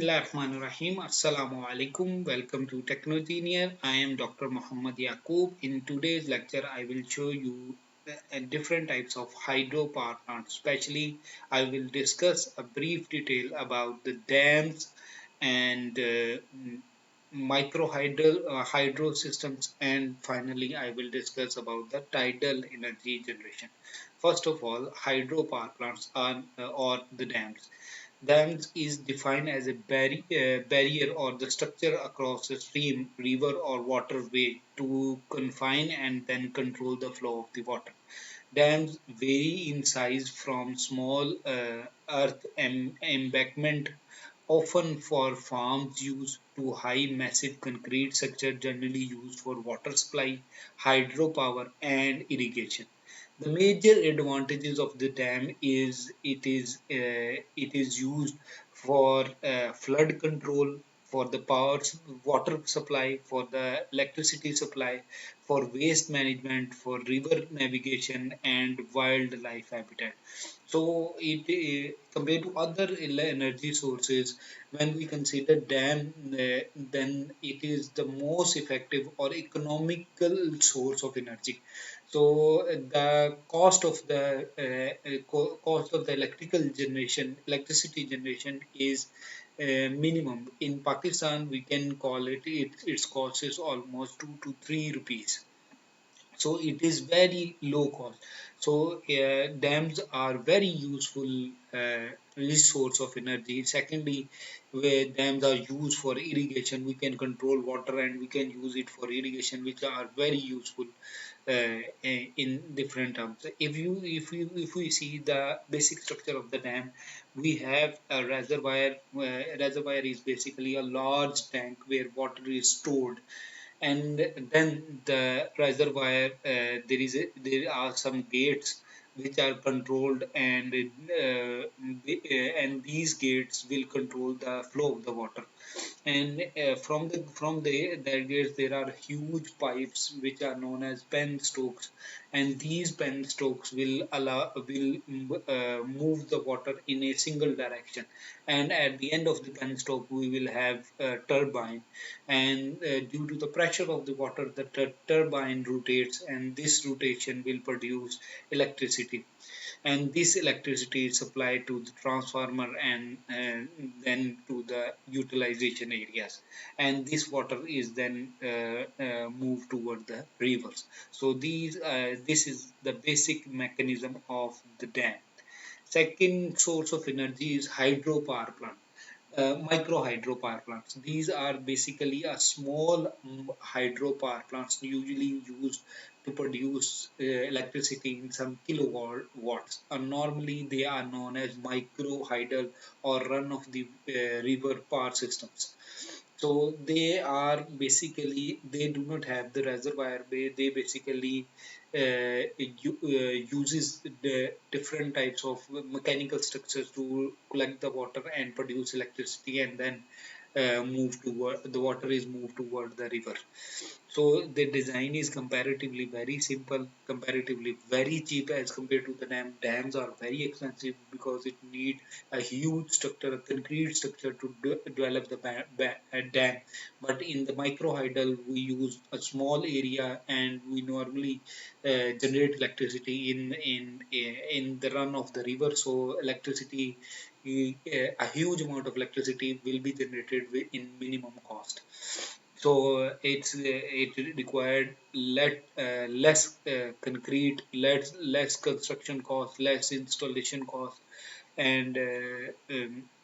Bismillahirrahmanirrahim. Assalamu alaikum. Welcome to Technogenier. I am Dr. Muhammad Yaqub. In today's lecture, I will show you different types of hydropower plants. Especially, I will discuss a brief detail about the dams and hydro systems, and finally, I will discuss about the tidal energy generation. First of all, hydropower plants are or the dams. Dams is defined as a barrier or the structure across a stream, river, or waterway to confine and then control the flow of the water. Dams vary in size from small earth embankment, often for farms use, to high massive concrete structure generally used for water supply, hydropower, and irrigation. The major advantages of the dam is it is used for flood control, for the power water supply, for the electricity supply, for waste management, for river navigation, and wildlife habitat. So it compared to other energy sources, when we consider dam, then it is the most effective or economical source of energy. So the cost of the electricity generation is minimum. In Pakistan, we can call its cost is almost 2 to 3 rupees, so it is very low cost. So dams are very useful resource of energy. Secondly, where dams are used for irrigation, we can control water and we can use it for irrigation, which are very useful in different terms. If we see the basic structure of the dam, we have a reservoir. Reservoir is basically a large tank where water is stored, and then the reservoir, there are some gates which are controlled, and these gates will control the flow of the water. And from the gates there are huge pipes which are known as penstocks, and these penstocks will move the water in a single direction. And at the end of the penstock we will have a turbine, and due to the pressure of the water, the turbine rotates, and this rotation will produce electricity, and this electricity is supplied to the transformer, and then to the utilization areas, and this water is then moved toward the rivers. So this is the basic mechanism of the dam. Second source of energy is hydropower plant. Micro hydropower plants. These are basically a small hydropower plants usually used to produce electricity in some kilowatts. And normally they are known as micro hydel or run of the river power systems. So they are basically, they do not have the reservoir. They basically uses the different types of mechanical structures to collect the water and produce electricity, and then move toward the water is moved toward the river. So the design is comparatively very simple, comparatively very cheap as compared to the dam. Dams are very expensive because it need a huge structure, a concrete structure to develop the dam. But in the micro hydel, we use a small area, and we normally generate electricity in the run of the river. So electricity, a huge amount of electricity will be generated in minimum cost. So it required less concrete, less construction cost, less installation cost, and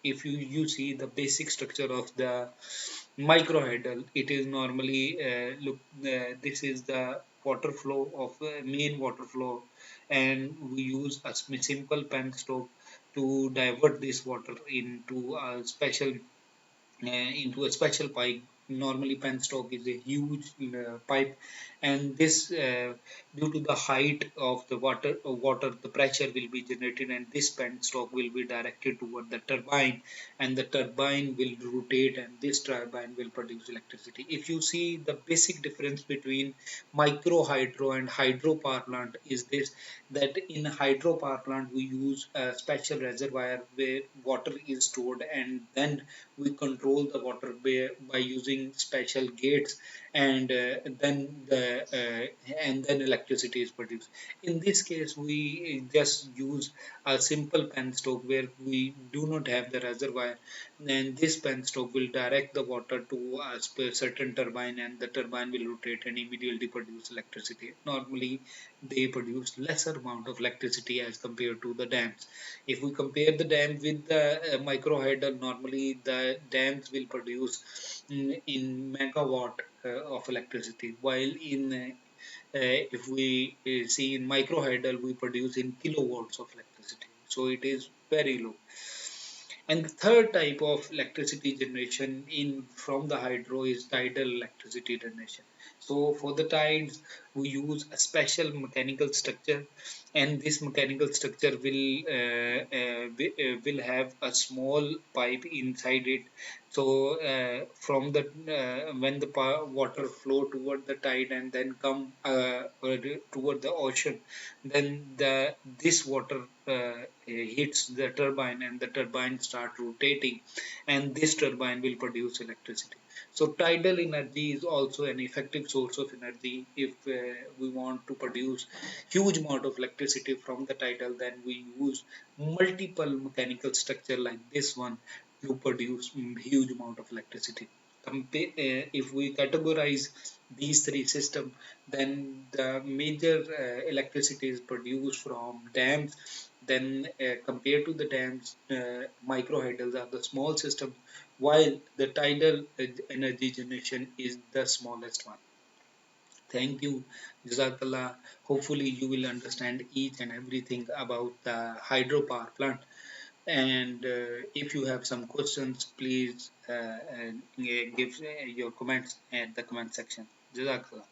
if you see the basic structure of the microhydel, it is normally look this is the water flow of main water flow, and we use a simple penstock to divert this water into a special pipe. Normally penstock is a huge pipe, and due to the height of the water the pressure will be generated, and this penstock will be directed toward the turbine, and the turbine will rotate, and this turbine will produce electricity. If you see, the basic difference between micro hydro and hydro power plant is this, that in hydro power plant we use a special reservoir where water is stored, and then we control the water by using special gates, and then electricity is produced. In this case, we just use a simple penstock where we do not have the reservoir, and this penstock will direct the water to a certain turbine, and the turbine will rotate and immediately produce electricity. Normally, they produce lesser amount of electricity as compared to the dams. If we compare the dam with the micro hydro, normally the dams will produce in megawatt of electricity, while in if we see in micro hydro, we produce in kilowatts of electricity. So it is very low. And the third type of electricity generation in from the hydro is tidal electricity generation. So for the tides, we use a special mechanical structure, and this mechanical structure will have a small pipe inside it. So from the when the water flow toward the tide and then come toward the ocean, then this water hits the turbine, and the turbine start rotating, and this turbine will produce electricity. So tidal energy is also an effective source of energy. If we want to produce huge amount of electricity from the tidal, then we use multiple mechanical structure like this one to produce huge amount of electricity. If we categorize these three systems, then the major electricity is produced from dams. Then compared to the dams, micro hydels are the small system, while the tidal energy generation is the smallest one. Thank you, Jazakallah. Hopefully, you will understand each and everything about the hydropower plant. And if you have some questions, please give your comments at the comment section. Jazakallah.